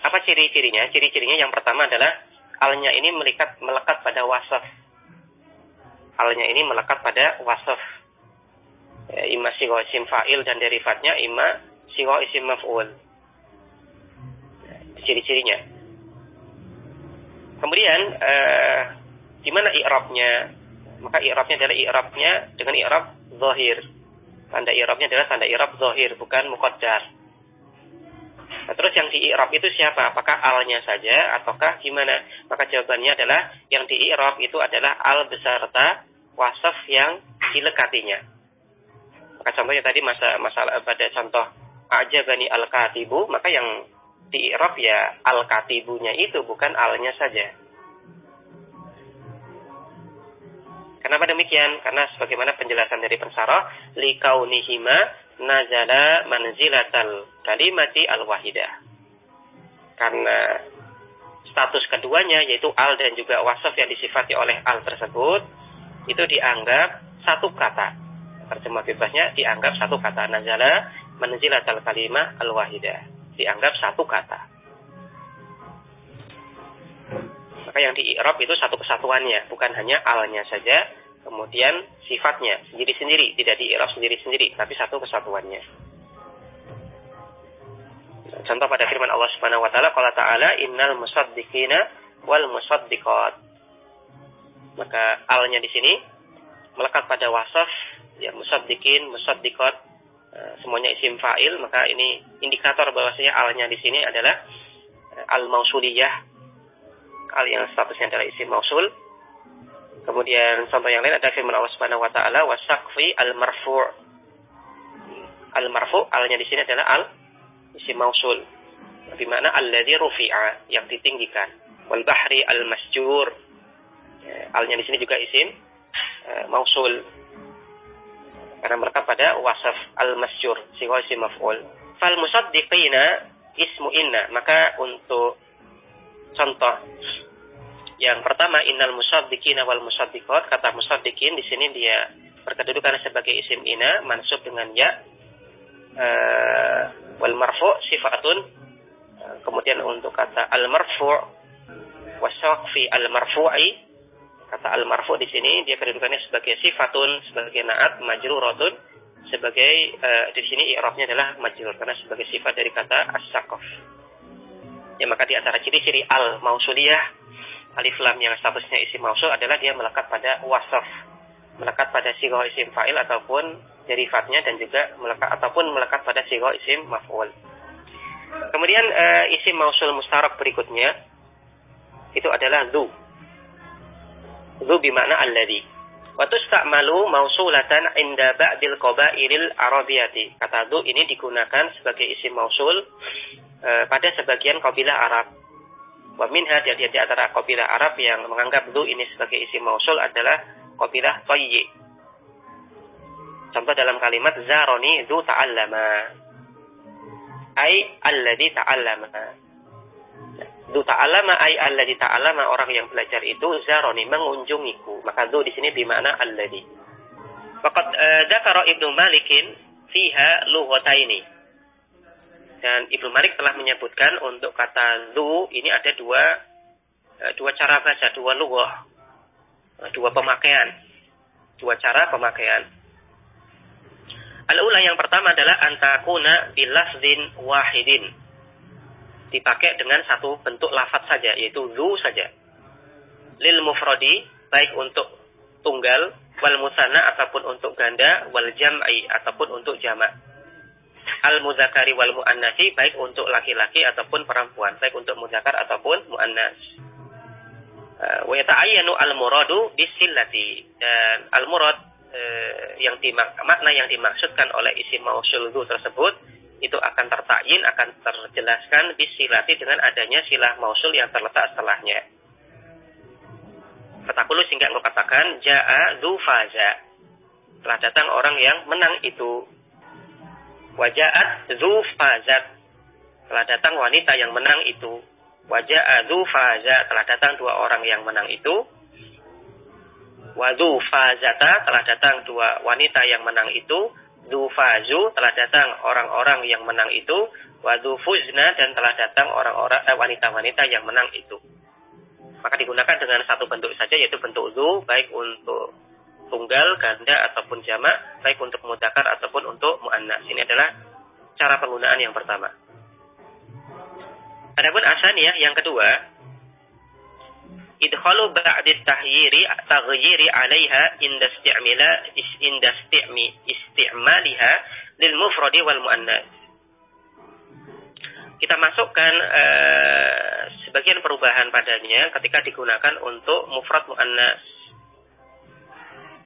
Apa ciri-cirinya? Ciri-cirinya yang pertama adalah alnya ini melekat pada wasaf. Alnya ini melekat pada wasaf. Imma sigha isim fa'il dan derivatnya, imma sigha isim maf'ul. Ciri-cirinya. Kemudian gimana i'rabnya? Maka i'rabnya adalah i'rabnya dengan i'rab zahir. Tanda i'rabnya adalah tanda i'rab zahir, bukan muqaddar. Nah, terus yang di i'rab itu siapa? Apakah alnya saja ataukah gimana? Maka jawabannya adalah yang di i'rab itu adalah al beserta wasaf yang dilekatinya. Maka contohnya tadi masalah pada contoh a'jabani al-katibu, maka yang di i'rab ya al-katibunya itu, bukan alnya saja. Kenapa demikian? Karena sebagaimana penjelasan dari pensarah, likaunihima nazala manzilatal kalimati al-wahidah. Karena status keduanya yaitu al dan juga wasaf yang disifati oleh al tersebut itu dianggap satu kata. Terjemah bebasnya dianggap satu kata. Nazala manzilatal kalimah al-wahidah. Dianggap satu kata. Maka yang di i'rab itu satu kesatuannya, bukan hanya alnya saja, kemudian sifatnya sendiri-sendiri, tidak di i'rab sendiri-sendiri, tapi satu kesatuannya. Contoh pada firman Allah Subhanahu wa taala, qala ta'ala innal musaddiqina wal musaddiqat. Maka alnya di sini melekat pada wasaf ya, musaddiqin, musaddiqat, semuanya isim fa'il, maka ini indikator bahwasanya alnya di sini adalah al-mausuliyah, al yang statusnya adalah isim mausul. Kemudian contoh yang lain ada firman Allah Subhanahu wa taala wasaqfi al-marfu'. Al-marfu' alnya di sini adalah al isim mausul. Bermakna alladzi rufi'a, yang ditinggikan. Wal bahri al-masjur. Alnya di sini juga isim mausul. Karena melekat pada wasaf al-masjur, sehingga isim maf'ul. Fal musaddiqina ismu inna, maka untuk contoh yang pertama, innal musaddiqina wal musaddiqat, kata musaddiqin di sini dia berkedudukan sebagai isim inna mansub dengan ya, wal marfu' sifatun. Kemudian untuk kata al marfu' wasaqfi al marfu'i, kata al marfu' di sini dia kedudukannya sebagai sifatun, sebagai na'at majruratun, sebagai di sini i'rabnya adalah majrur karena sebagai sifat dari kata as-saqaf. Ya, maka di antara ciri-ciri al mausuliyah alif lam yang statusnya isim mausul adalah dia melekat pada wasaf, melekat pada sighah isim fa'il ataupun derivatnya, dan juga melekat pada sighah isim maf'ul. Kemudian isim mausul mustarak berikutnya itu adalah dzu. Dzu bimakna alladzi. Wa tusta'malu mausulatan inda ba'dil qabailil arabiyati. Kata dzu ini digunakan sebagai isim mausul pada sebagian kabilah Arab. Wa minha, di antara kabilah Arab yang menganggap dzu ini sebagai isim mausul adalah kabilah Tayyi. Contoh dalam kalimat zaroni dzu ta'allama, ai alladzi ta'allama. Dzu ta'allama ai alladzi ta'allama, orang yang belajar itu, zaroni mengunjungiku. Maka dzu di sini bermakna alladzi. Faqad dzakara Ibnu Malikin fiha lughataini. Dan Ibnu Malik telah menyebutkan untuk kata dzu ini ada dua cara baca, dua lughah, dua pemakaian, dua cara pemakaian. Al-ula, yang pertama adalah antakuna bilafzin wahidin, dipakai dengan satu bentuk lafaz saja, yaitu dzu saja. Lil mufradi, baik untuk tunggal, wal musanna ataupun untuk ganda, wal jam'i ataupun untuk jamak. Al-mudzakari wal mu'annasi, baik untuk laki-laki ataupun perempuan, baik untuk mudzakar ataupun mu'annas. Wa yata'ayyanu al-muradu bisillati, dan al-murad makna yang dimaksudkan oleh isim mausul dzu tersebut itu akan tertakyin, akan terjelaskan bisilati dengan adanya silah mausul yang terletak setelahnya. Fatakulu, sehingga engkau katakan ja'a dzu faza, telah datang orang yang menang itu. Waja'at dzu fazat, telah datang wanita yang menang itu. Waja'a dzu faza, telah datang dua orang yang menang itu. Wa dzu fazata, telah datang dua wanita yang menang itu. Dzu fazu, telah datang orang-orang yang menang itu. Wa dzu fuzna, dan telah datang orang-orang wanita-wanita yang menang itu. Maka digunakan dengan satu bentuk saja, yaitu bentuk dzu, baik untuk tunggal, ganda ataupun jamak, baik untuk mudzakkar ataupun untuk muannas. Ini adalah cara penggunaan yang pertama. Adapun asaniyah yang kedua, idkhalu ba'd taghyiri 'alaiha inda istimaliha lil mufradi wal muannas. kita masukkan sebagian perubahan padanya ketika digunakan untuk mufrad muannas.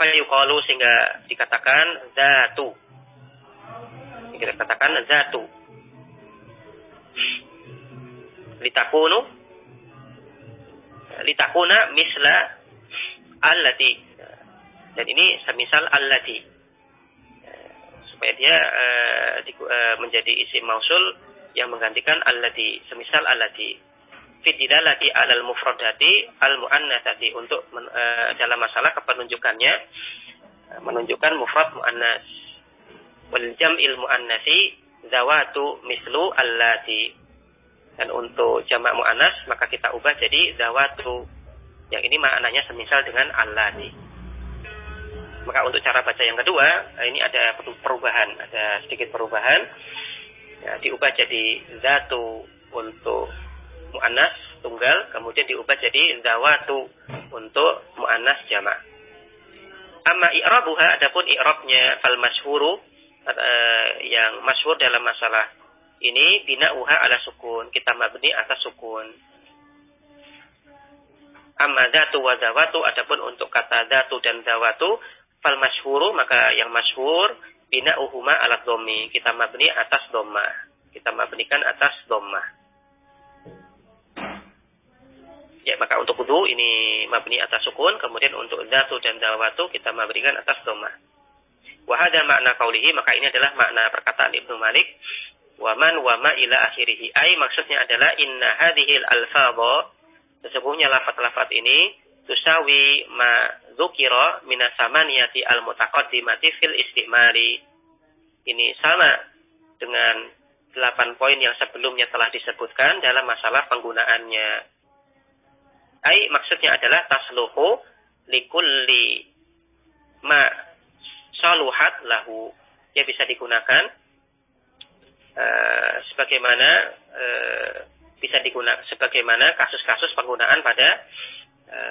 Fayuqalu, sehingga dikatakan zatu. Kita katakan zatu. Litakuna misla allati. Dan ini semisal allati. Supaya dia menjadi isim mausul yang menggantikan allati, semisal allati. Fi dilalati alal mufradati al muannatsati, untuk dalam masalah kepenunjukannya menunjukkan mufrad muannas. Wal jam'il muannatsi zawatu mislu allati. Dan untuk jamak muannas maka kita ubah jadi zawatu. Yang ini maknanya semisal dengan allati. Maka untuk cara baca yang kedua, ini ada perubahan, ada sedikit perubahan. Ya, diubah jadi zatu untuk muannas tunggal, kemudian diubah jadi zawatu untuk muannas jamak. Amma i'rabuha, adapun i'rabnya fal masyhuru, yang masyhur dalam masalah ini bina'uha ala sukun, kita mabni atas sukun. Amma zatu wa zawatu, adapun untuk kata zatu dan zawatu fal masyhuru, maka yang masyhur bina'uhuma ala dhammi, kita mabni atas dhammah. Kita mabnikan atas dhammah. Ya, maka untuk wudu ini mabni atas sukun, kemudian untuk zatu dan zawatu kita mabnikan atas dhammah. Wa hadza makna qaulihi, maka ini adalah makna perkataan Ibnu Malik, wa man wa ma ila akhirih. Ai maksudnya adalah inna hadhil alfadha, sesungguhnya lafaz-lafaz ini tusawi ma dzukira minas samaniyati al-mutaqaddimati fil istimali. Ini sama dengan 8 poin yang sebelumnya telah disebutkan dalam masalah penggunaannya. Ai maksudnya adalah tasluhu likulli ma saluhat lahu. Dia bisa digunakan sebagaimana kasus-kasus penggunaan pada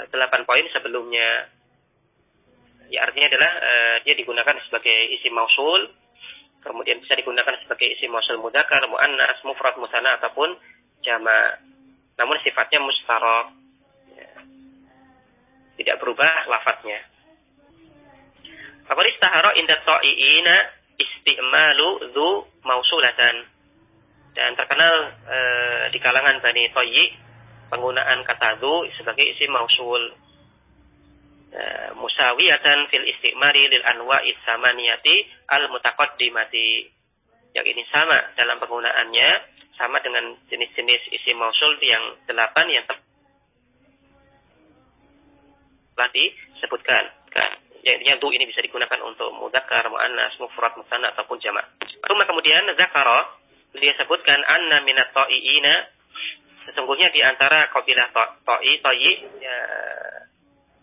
8 poin sebelumnya. Ya, artinya adalah dia digunakan sebagai isim mausul, kemudian bisa digunakan sebagai isim mausul mudzakkar, muannas, mufrad, musanna ataupun jamak. Namun sifatnya mustarak, ya, tidak berubah lafadznya. Faqad istahara inda ta'iina isti'malu dzu mausulatan. Dan terkenal di kalangan Bani Tayyi penggunaan kata dzu sebagai isim mausul. Musawiyatan fil istimari lil anwa'is samaniyati al mutaqaddimati. Yang ini sama dalam penggunaannya, sama dengan jenis-jenis isim mausul yang 8 yang telah disebutkan. Yang du ini bisa digunakan untuk mudzakkar, muannas, mufrad, musanna ataupun jamak. Kemudian zakara, dia sebutkan anna minat ta'iina, sesungguhnya di antara kabilah Tayyi ya,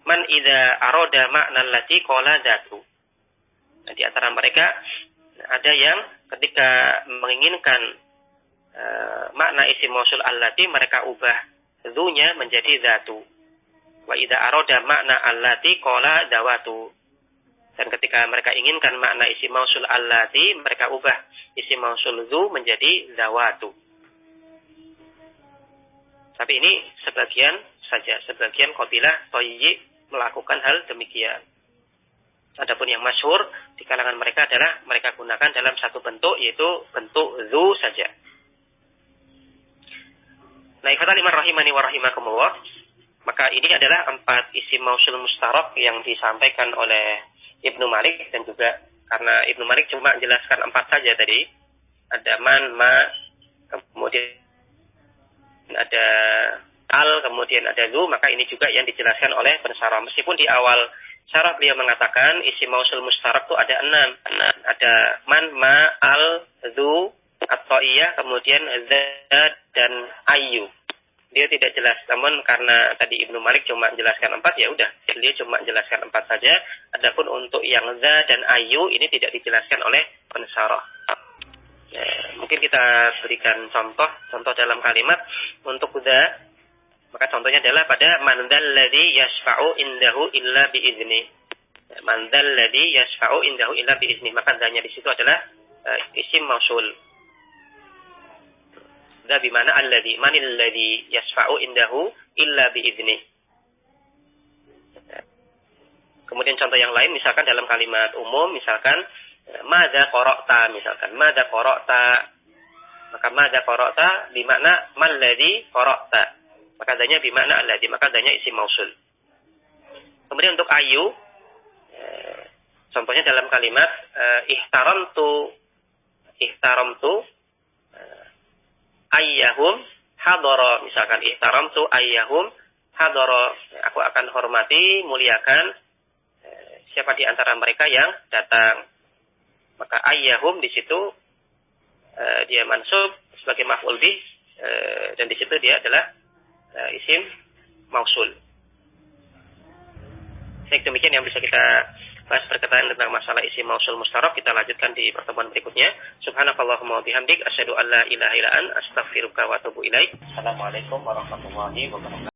man idza arada makna allati qala dzatu. Nah, di antara mereka ada yang ketika menginginkan makna isim mausul allati, mereka ubah dzunya menjadi dzatu. Wa idza arada makna allati qala dzawatu. Dan ketika mereka inginkan makna isim mausul allati, mereka ubah isim mausul dzu menjadi dzawatu. Tapi ini sebagian saja, sebagian kabilah Tayyi melakukan hal demikian. Adapun yang masyhur di kalangan mereka adalah mereka gunakan dalam satu bentuk, yaitu bentuk dzu saja. Nah, ikhwatal iman rahimani wa rahimakumullah, maka ini adalah 4 isim mausul mustarak yang disampaikan oleh Ibnu Malik, dan juga karena Ibnu Malik cuma menjelaskan 4 saja tadi, ada man, ma, kemudian ada al, kemudian ada zu, maka ini juga yang dijelaskan oleh pensyarah. Meskipun di awal syarah beliau mengatakan isim mausul mustarak itu ada 6. Ada man, ma, al, zu, at-ta'iyah, kemudian zat dan ayu. Dia tidak jelas, namun karena tadi Ibnu Malik cuma menjelaskan 4, ya udah, dia cuma menjelaskan 4 saja. Adapun untuk yang za dan ayu ini tidak dijelaskan oleh pensyarah. Ya, mungkin kita berikan contoh dalam kalimat untuk za. Maka contohnya adalah pada man dzalladzi yashfa'u indahu illa bi'izni. Man dzalladzi yashfa'u indahu illa bi'izni. Maka zanya di situ adalah isim mausul. Da bimana alladzi, manil ladzi yasfa'u indahu illa biidznih. Kemudian contoh yang lain misalkan dalam kalimat umum misalkan madza qara'ta, misalkan madza qara'ta, maka madza qara'ta bimakna mal ladzi qara'ta, maka adanya bimakna alladzi, maka adanya isim mausul. Kemudian untuk ayu, contohnya dalam kalimat ihtaramtu ayyahum hadara, misalkan ihtaramtu ayyahum hadara, aku akan hormati, muliakan siapa di antara mereka yang datang. Maka ayyahum di situ dia mansub sebagai maf'ul bih, dan di situ dia adalah isim mausul. Baik, demikian yang bisa kita bahas berkaitan tentang masalah isim mausul mustarab. Kita lanjutkan di pertemuan berikutnya. Subhanakallahumma wa bihamdik asyhadu an la ilaha illa anta astaghfiruka wa atubu ilaik. Assalamualaikum warahmatullahi wabarakatuh.